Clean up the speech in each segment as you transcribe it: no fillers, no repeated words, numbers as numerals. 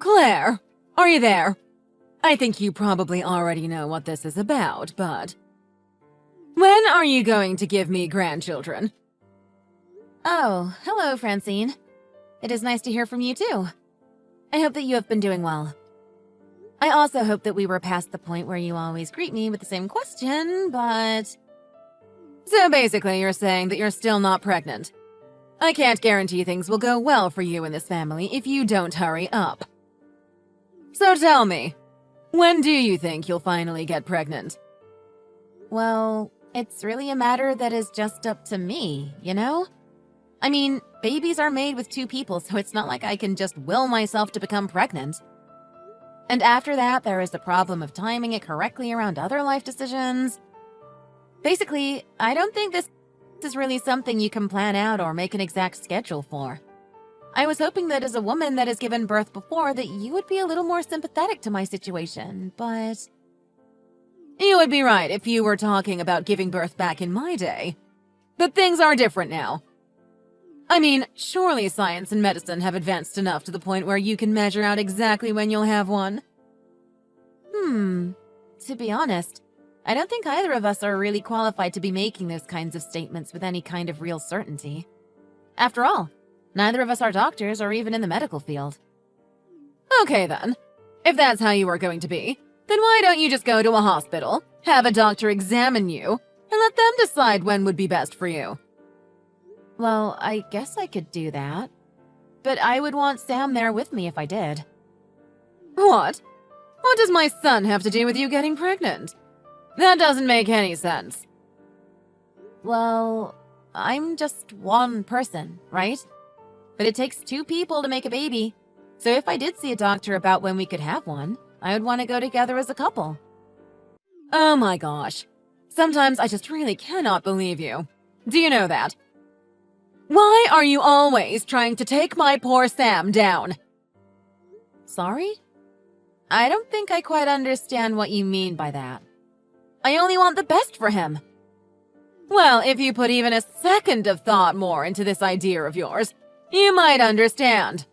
Claire, are you there? I think you probably already know what this is about, but... when are you going to give me grandchildren? Oh, hello, Francine. It is nice to hear from you, too. I hope that you have been doing well. I also hope that we were past the point where you always greet me with the same question, but... So basically, you're saying that you're still not pregnant. I can't guarantee things will go well for you in this family if you don't hurry up. So tell me, when do you think you'll finally get pregnant? Well, it's really a matter that is just up to me, you know? I mean, babies are made with two people, so it's not like I can just will myself to become pregnant. And after that, there is the problem of timing it correctly around other life decisions. Basically, I don't think this is really something you can plan out or make an exact schedule for. I was hoping that as a woman that has given birth before that you would be a little more sympathetic to my situation, but... You would be right if you were talking about giving birth back in my day. But things are different now. I mean, surely science and medicine have advanced enough to the point where you can measure out exactly when you'll have one. To be honest, I don't think either of us are really qualified to be making those kinds of statements with any kind of real certainty. After all, neither of us are doctors or even in the medical field. Okay then. If that's how you are going to be, then why don't you just go to a hospital, have a doctor examine you, and let them decide when would be best for you? Well, I guess I could do that. But I would want Sam there with me if I did. What? What does my son have to do with you getting pregnant? That doesn't make any sense. Well, I'm just one person, right? But it takes two people to make a baby. So if I did see a doctor about when we could have one, I would want to go together as a couple. Oh my gosh. Sometimes I just really cannot believe you. Do you know that? Why are you always trying to take my poor Sam down? Sorry? I don't think I quite understand what you mean by that. I only want the best for him. Well, if you put even a second of thought more into this idea of yours, you might understand.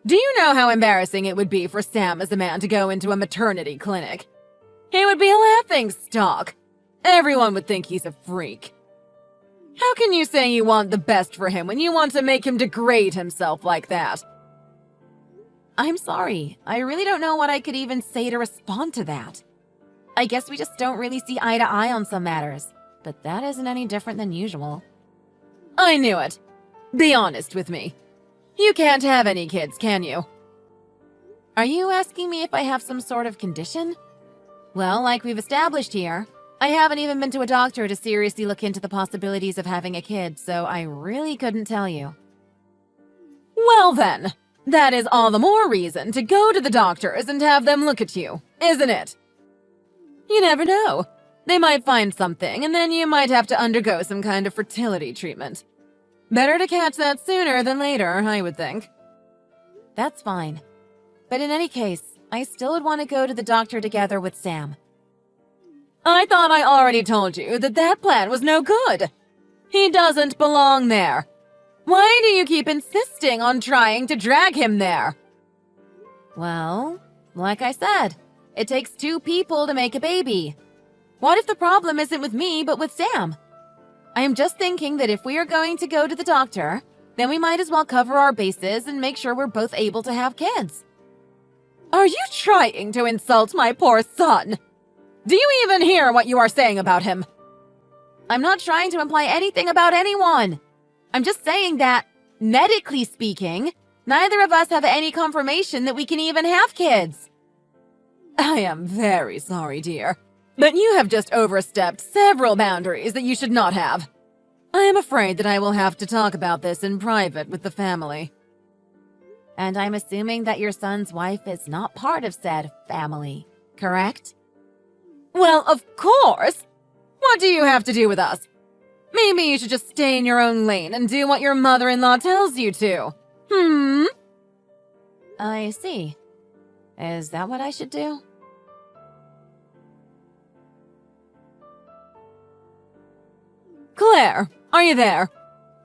Do you know how embarrassing it would be for Sam as a man to go into a maternity clinic? He would be a laughingstock. Everyone would think he's a freak. How can you say you want the best for him when you want to make him degrade himself like that? I'm sorry. I really don't know what I could even say to respond to that. I guess we just don't really see eye to eye on some matters, but that isn't any different than usual. I knew it. Be honest with me. You can't have any kids, can you? Are you asking me if I have some sort of condition? Well, like we've established here, I haven't even been to a doctor to seriously look into the possibilities of having a kid, so I really couldn't tell you. Well then, that is all the more reason to go to the doctors and have them look at you, isn't it? You never know. They might find something, and then you might have to undergo some kind of fertility treatment. Better to catch that sooner than later, I would think. That's fine. But in any case, I still would want to go to the doctor together with Sam. I thought I already told you that that plan was no good. He doesn't belong there. Why do you keep insisting on trying to drag him there? Well, like I said, it takes two people to make a baby. What if the problem isn't with me, but with Sam? I am just thinking that if we are going to go to the doctor, then we might as well cover our bases and make sure we're both able to have kids. Are you trying to insult my poor son? Do you even hear what you are saying about him? I'm not trying to imply anything about anyone. I'm just saying that, medically speaking, neither of us have any confirmation that we can even have kids. I am very sorry, dear, but you have just overstepped several boundaries that you should not have. I am afraid that I will have to talk about this in private with the family. And I'm assuming that your son's wife is not part of said family, correct? Well, of course! What do you have to do with us? Maybe you should just stay in your own lane and do what your mother-in-law tells you to. I see. Is that what I should do? Claire, are you there?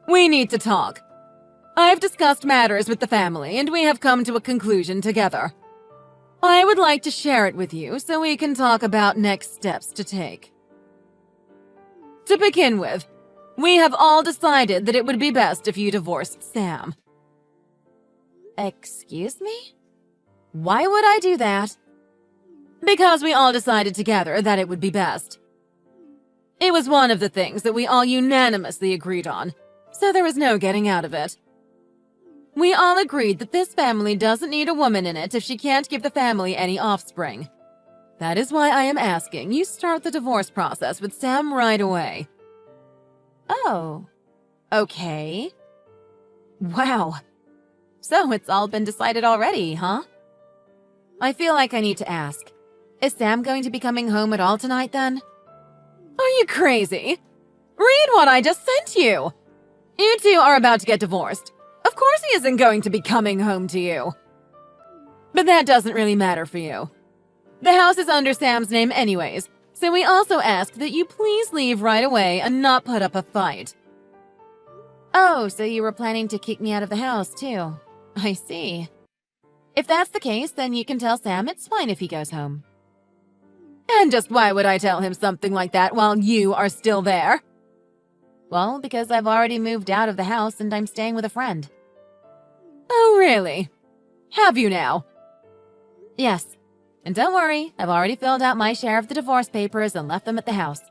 We need to talk. I've discussed matters with the family, and we have come to a conclusion together. I would like to share it with you so we can talk about next steps to take. To begin with, we have all decided that it would be best if you divorced Sam. Excuse me? Why would I do that? Because we all decided together that it would be best. It was one of the things that we all unanimously agreed on, so there was no getting out of it. We all agreed that this family doesn't need a woman in it if she can't give the family any offspring. That is why I am asking you start the divorce process with Sam right away. Oh, okay. Wow. So it's all been decided already, huh? I feel like I need to ask. Is Sam going to be coming home at all tonight then? Are you crazy? Read what I just sent you! You two are about to get divorced. Of course he isn't going to be coming home to you. But that doesn't really matter for you. The house is under Sam's name anyways, so we also ask that you please leave right away and not put up a fight. Oh, so you were planning to kick me out of the house too. I see. If that's the case, then you can tell Sam it's fine if he goes home. And just why would I tell him something like that while you are still there? Well, because I've already moved out of the house and I'm staying with a friend. Oh, really? Have you now? Yes. And don't worry, I've already filled out my share of the divorce papers and left them at the house.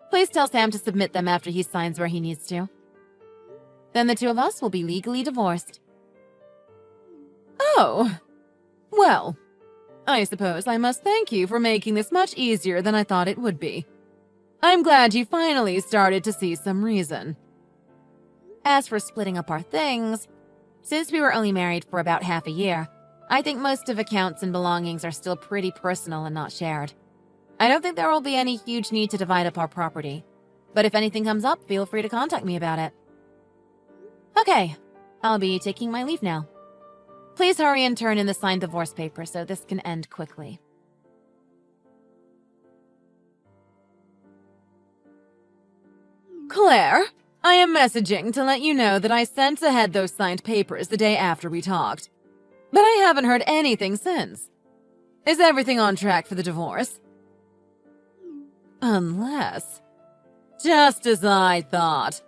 Please tell Sam to submit them after he signs where he needs to. Then the two of us will be legally divorced. Oh. Well, I suppose I must thank you for making this much easier than I thought it would be. I'm glad you finally started to see some reason. As for splitting up our things, since we were only married for about half a year, I think most of accounts and belongings are still pretty personal and not shared. I don't think there will be any huge need to divide up our property, but if anything comes up, feel free to contact me about it. Okay, I'll be taking my leave now. Please hurry and turn in the signed divorce paper so this can end quickly. Claire, I am messaging to let you know that I sent ahead those signed papers the day after we talked. But I haven't heard anything since. Is everything on track for the divorce? Unless... Just as I thought.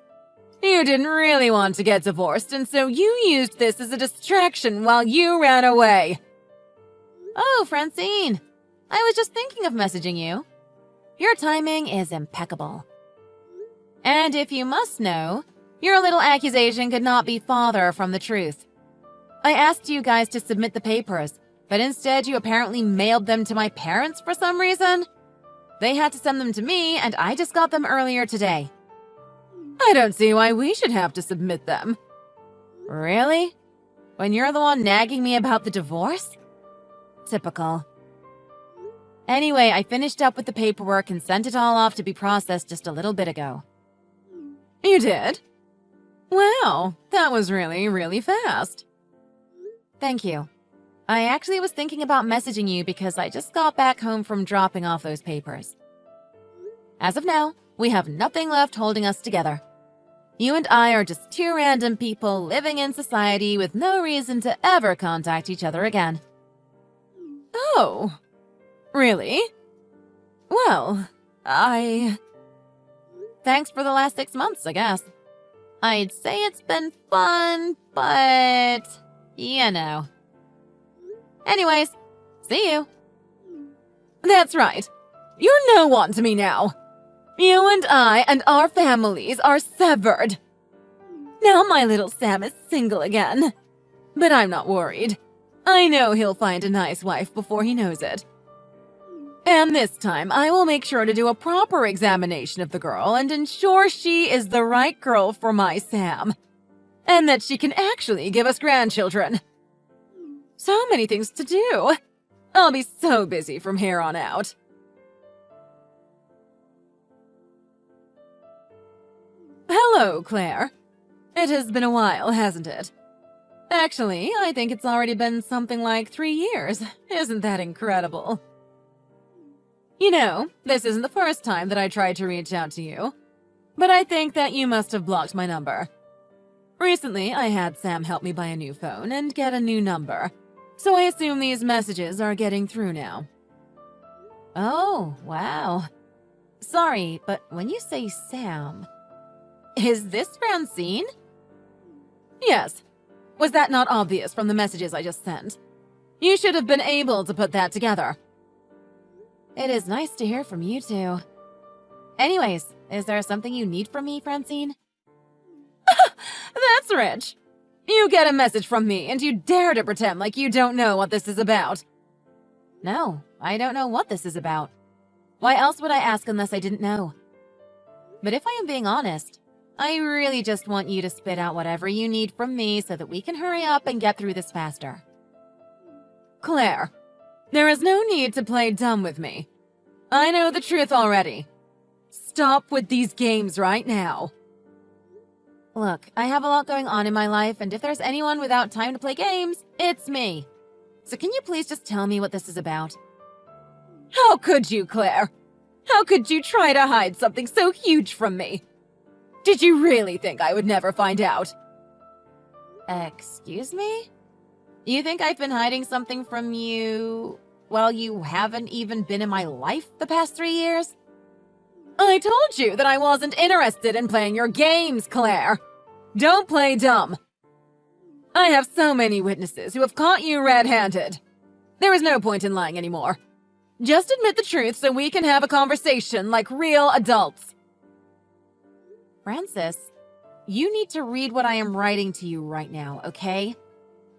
You didn't really want to get divorced, and so you used this as a distraction while you ran away. Oh, Francine! I was just thinking of messaging you. Your timing is impeccable. And if you must know, your little accusation could not be farther from the truth. I asked you guys to submit the papers, but instead you apparently mailed them to my parents for some reason. They had to send them to me, and I just got them earlier today. I don't see why we should have to submit them. Really? When you're the one nagging me about the divorce? Typical. Anyway, I finished up with the paperwork and sent it all off to be processed just a little bit ago. You did? Wow, that was really, really fast. Thank you. I actually was thinking about messaging you because I just got back home from dropping off those papers. As of now, we have nothing left holding us together. You and I are just two random people living in society with no reason to ever contact each other again. Oh, really? Well, Thanks for the last 6 months, I guess. I'd say it's been fun, but... you know. Anyways, see you. That's right. You're no one to me now. You and I and our families are severed. Now my little Sam is single again. But I'm not worried. I know he'll find a nice wife before he knows it. And this time, I will make sure to do a proper examination of the girl and ensure she is the right girl for my Sam. And that she can actually give us grandchildren. So many things to do. I'll be so busy from here on out. Hello, Claire. It has been a while, hasn't it? Actually, I think it's already been something like 3 years. Isn't that incredible? You know, this isn't the first time that I tried to reach out to you, but I think that you must have blocked my number. Recently, I had Sam help me buy a new phone and get a new number, so I assume these messages are getting through now. Oh, wow. Sorry, but when you say Sam, is this Francine? Yes. Was that not obvious from the messages I just sent? You should have been able to put that together. It is nice to hear from you two. Anyways, is there something you need from me, Francine? That's rich. You get a message from me and you dare to pretend like you don't know what this is about. No, I don't know what this is about. Why else would I ask unless I didn't know? But if I am being honest, I really just want you to spit out whatever you need from me so that we can hurry up and get through this faster. Claire, there is no need to play dumb with me. I know the truth already. Stop with these games right now. Look, I have a lot going on in my life, and if there's anyone without time to play games, it's me. So can you please just tell me what this is about? How could you, Claire? How could you try to hide something so huge from me? Did you really think I would never find out? Excuse me? You think I've been hiding something from you while you haven't even been in my life the past 3 years? I told you that I wasn't interested in playing your games, Claire. Don't play dumb. I have so many witnesses who have caught you red-handed. There is no point in lying anymore. Just admit the truth so we can have a conversation like real adults. Francis, you need to read what I am writing to you right now, okay?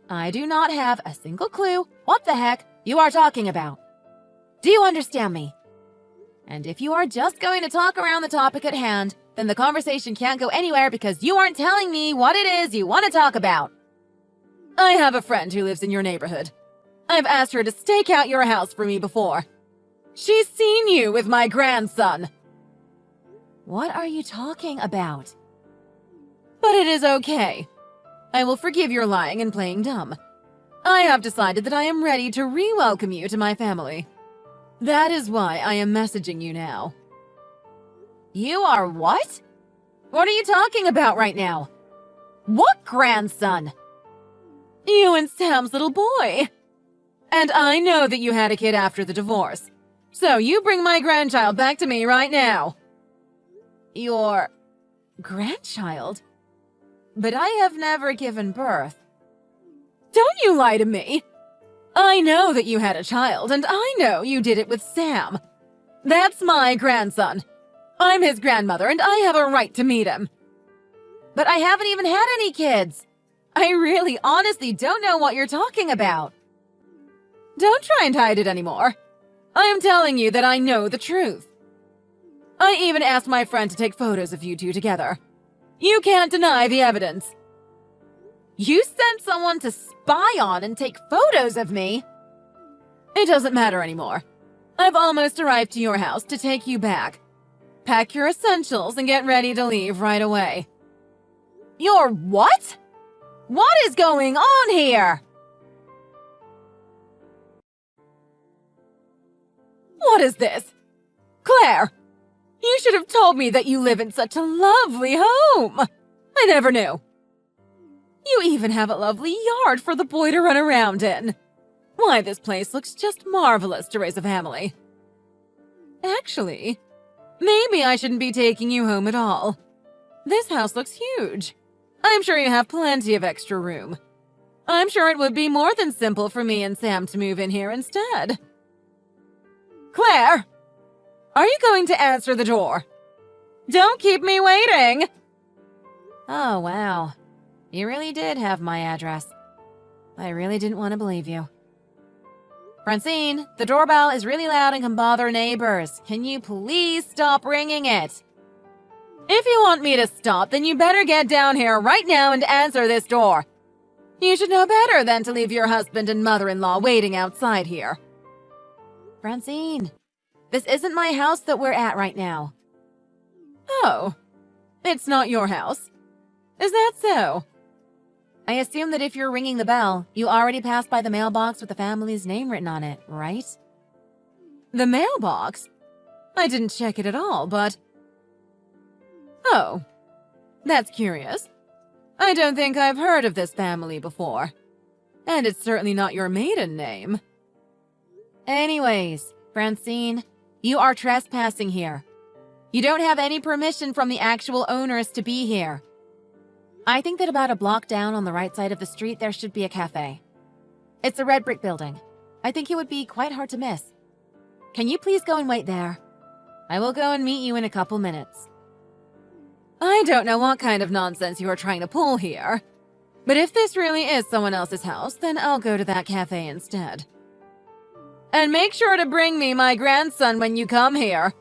I do not have a single clue what the heck you are talking about. Do you understand me? And if you are just going to talk around the topic at hand, then the conversation can't go anywhere because you aren't telling me what it is you want to talk about. I have a friend who lives in your neighborhood. I've asked her to stake out your house for me before. She's seen you with my grandson. What are you talking about? But it is okay. I will forgive your lying and playing dumb. I have decided that I am ready to re-welcome you to my family. That is why I am messaging you now. You are what? What are you talking about right now? What grandson? You and Sam's little boy. And I know that you had a kid after the divorce. So you bring my grandchild back to me right now. Your grandchild? But I have never given birth. Don't you lie to me. I know that you had a child, and I know you did it with Sam. That's my grandson. I'm his grandmother, and I have a right to meet him. But I haven't even had any kids. I really honestly don't know what you're talking about. Don't try and hide it anymore. I am telling you that I know the truth. I even asked my friend to take photos of you two together. You can't deny the evidence. You sent someone to spy on and take photos of me? It doesn't matter anymore. I've almost arrived to your house to take you back. Pack your essentials and get ready to leave right away. Your what? What is going on here? What is this? Claire, you should have told me that you live in such a lovely home. I never knew. You even have a lovely yard for the boy to run around in. Why, this place looks just marvelous to raise a family. Actually, maybe I shouldn't be taking you home at all. This house looks huge. I'm sure you have plenty of extra room. I'm sure it would be more than simple for me and Sam to move in here instead. Claire, are you going to answer the door? Don't keep me waiting. Oh, wow. You really did have my address. I really didn't want to believe you. Francine, the doorbell is really loud and can bother neighbors. Can you please stop ringing it? If you want me to stop, then you better get down here right now and answer this door. You should know better than to leave your husband and mother-in-law waiting outside here. Francine, this isn't my house that we're at right now. Oh, it's not your house. Is that so? I assume that if you're ringing the bell, you already passed by the mailbox with the family's name written on it, right? The mailbox? I didn't check it at all, but... Oh, that's curious. I don't think I've heard of this family before. And it's certainly not your maiden name. Anyways, Francine, you are trespassing here. You don't have any permission from the actual owners to be here. I think that about a block down on the right side of the street there should be a cafe. It's a red brick building. I think it would be quite hard to miss. Can you please go and wait there? I will go and meet you in a couple minutes. I don't know what kind of nonsense you are trying to pull here. But if this really is someone else's house, then I'll go to that cafe instead. And make sure to bring me my grandson when you come here,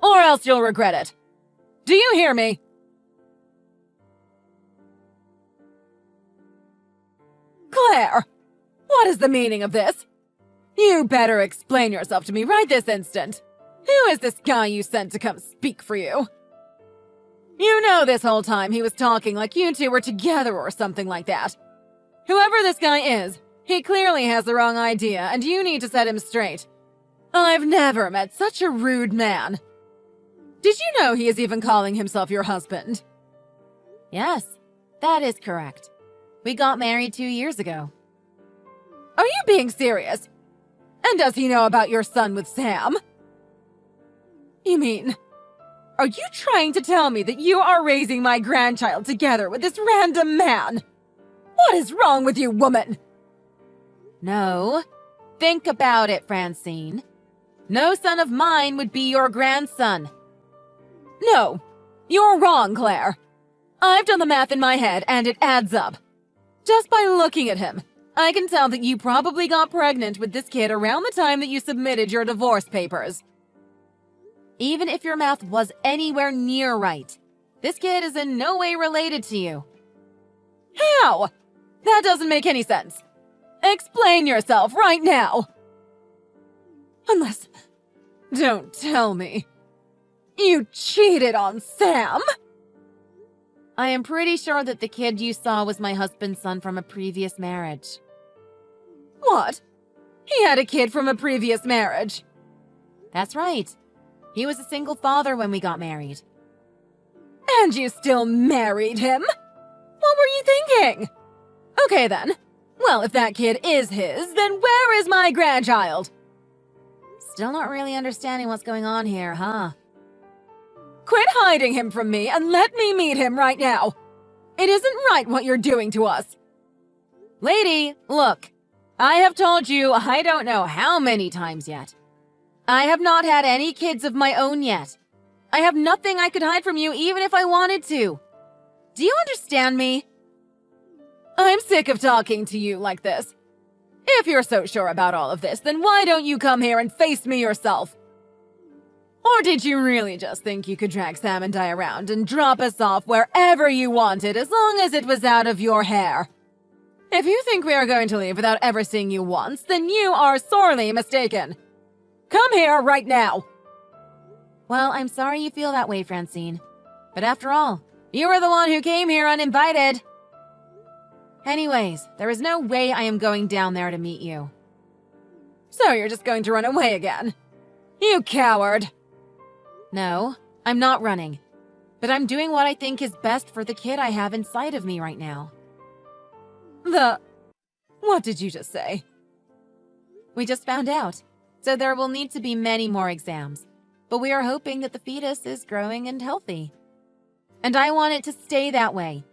or else you'll regret it. Do you hear me? Claire, what is the meaning of this? You better explain yourself to me right this instant. Who is this guy you sent to come speak for you? You know this whole time he was talking like you two were together or something like that. Whoever this guy is, he clearly has the wrong idea and you need to set him straight. I've never met such a rude man. Did you know he is even calling himself your husband? Yes, that is correct. We got married 2 years ago. Are you being serious? And does he know about your son with Sam? You mean, are you trying to tell me that you are raising my grandchild together with this random man? What is wrong with you, woman? No. Think about it, Francine. No son of mine would be your grandson. No, you're wrong, Claire. I've done the math in my head and it adds up. Just by looking at him, I can tell that you probably got pregnant with this kid around the time that you submitted your divorce papers. Even if your math was anywhere near right, this kid is in no way related to you. How? That doesn't make any sense. Explain yourself right now. Unless... Don't tell me. You cheated on Sam? I am pretty sure that the kid you saw was my husband's son from a previous marriage. What? He had a kid from a previous marriage? That's right. He was a single father when we got married. And you still married him? What were you thinking? Okay then. Well, if that kid is his, then where is my grandchild? Still not really understanding what's going on here, huh? Quit hiding him from me and let me meet him right now. It isn't right what you're doing to us. Lady, look. I have told you I don't know how many times yet. I have not had any kids of my own yet. I have nothing I could hide from you even if I wanted to. Do you understand me? I'm sick of talking to you like this. If you're so sure about all of this, then why don't you come here and face me yourself? Or did you really just think you could drag Sam and I around and drop us off wherever you wanted as long as it was out of your hair? If you think we are going to leave without ever seeing you once, then you are sorely mistaken. Come here right now. Well, I'm sorry you feel that way, Francine. But after all, you were the one who came here uninvited. Anyways, there is no way I am going down there to meet you. So you're just going to run away again? You coward! No, I'm not running. But I'm doing what I think is best for the kid I have inside of me right now. What did you just say? We just found out, so there will need to be many more exams. But we are hoping that the fetus is growing and healthy. And I want it to stay that way,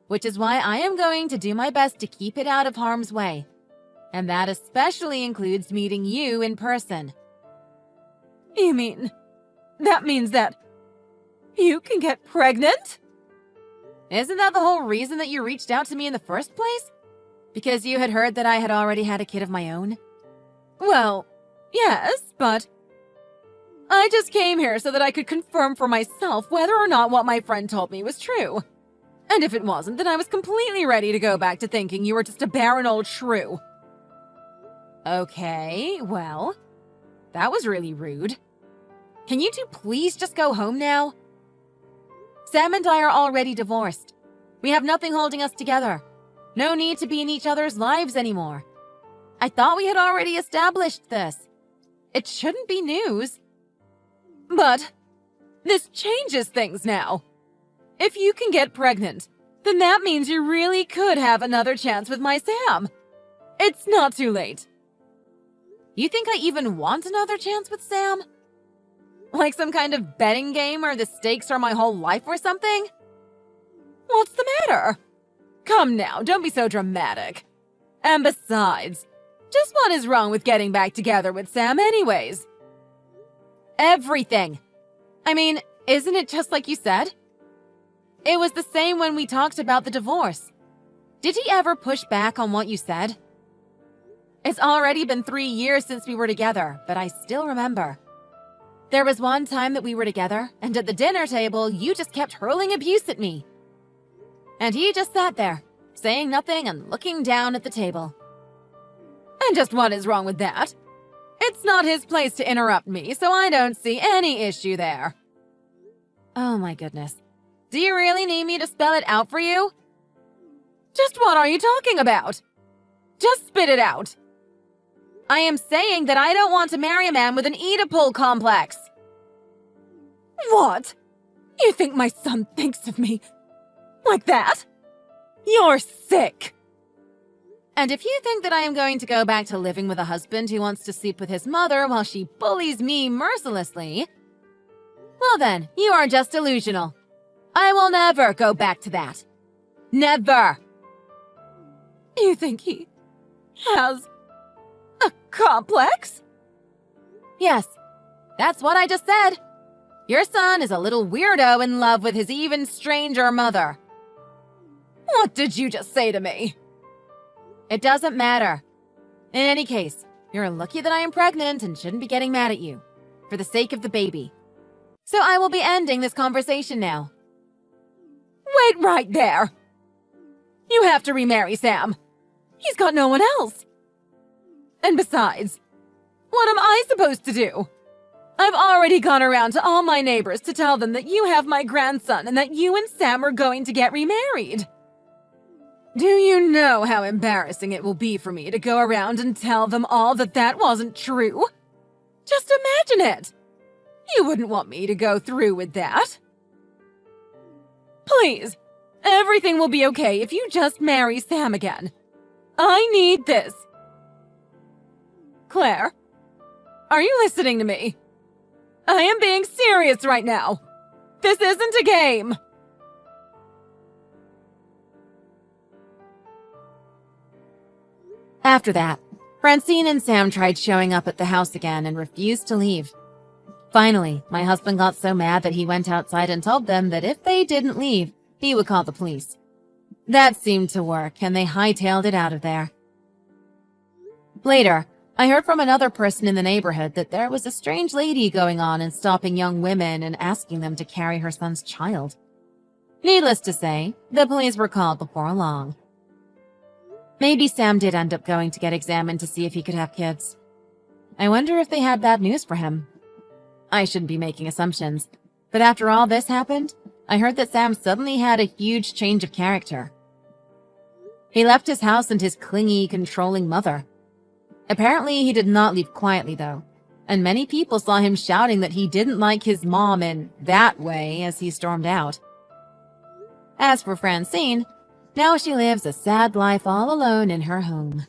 which is why I am going to do my best to keep it out of harm's way. And that especially includes meeting you in person. You mean, that means that you can get pregnant? Isn't that the whole reason that you reached out to me in the first place? Because you had heard that I had already had a kid of my own? Well, yes, but I just came here so that I could confirm for myself whether or not what my friend told me was true. And if it wasn't, then I was completely ready to go back to thinking you were just a barren old shrew. Okay, well, that was really rude. Can you two please just go home now? Sam and I are already divorced. We have nothing holding us together. No need to be in each other's lives anymore. I thought we had already established this. It shouldn't be news. But this changes things now. If you can get pregnant, then that means you really could have another chance with my Sam. It's not too late. You think I even want another chance with Sam? Like some kind of betting game where the stakes are my whole life or something? What's the matter? Come now, don't be so dramatic. And besides, just what is wrong with getting back together with Sam anyways? Everything. I mean, isn't it just like you said? It was the same when we talked about the divorce. Did he ever push back on what you said? It's already been 3 years since we were together, but I still remember. There was one time that we were together, and at the dinner table, you just kept hurling abuse at me. And he just sat there, saying nothing and looking down at the table. And just what is wrong with that? It's not his place to interrupt me, so I don't see any issue there. Oh my goodness. Do you really need me to spell it out for you? Just what are you talking about? Just spit it out. I am saying that I don't want to marry a man with an Oedipal complex. What? You think my son thinks of me like that? You're sick. And if you think that I am going to go back to living with a husband who wants to sleep with his mother while she bullies me mercilessly, well then, you are just delusional. I will never go back to that. Never. You think he has a complex? Yes, that's what I just said. Your son is a little weirdo in love with his even stranger mother. What did you just say to me? It doesn't matter. In any case, you're lucky that I am pregnant and shouldn't be getting mad at you, for the sake of the baby. So I will be ending this conversation now. Wait right there. You have to remarry Sam. He's got no one else. And besides, what am I supposed to do? I've already gone around to all my neighbors to tell them that you have my grandson and that you and Sam are going to get remarried. Do you know how embarrassing it will be for me to go around and tell them all that that wasn't true? Just imagine it. You wouldn't want me to go through with that. Please, everything will be okay if you just marry Sam again. I need this. Claire, are you listening to me? I am being serious right now. This isn't a game. After that, Francine and Sam tried showing up at the house again and refused to leave. Finally, my husband got so mad that he went outside and told them that if they didn't leave, he would call the police. That seemed to work, and they hightailed it out of there. Later, I heard from another person in the neighborhood that there was a strange lady going on and stopping young women and asking them to carry her son's child. Needless to say, the police were called before long. Maybe Sam did end up going to get examined to see if he could have kids. I wonder if they had bad news for him. I shouldn't be making assumptions, but after all this happened, I heard that Sam suddenly had a huge change of character. He left his house and his clingy, controlling mother. Apparently, he did not leave quietly, though, and many people saw him shouting that he didn't like his mom in that way as he stormed out. As for Francine, now she lives a sad life all alone in her home.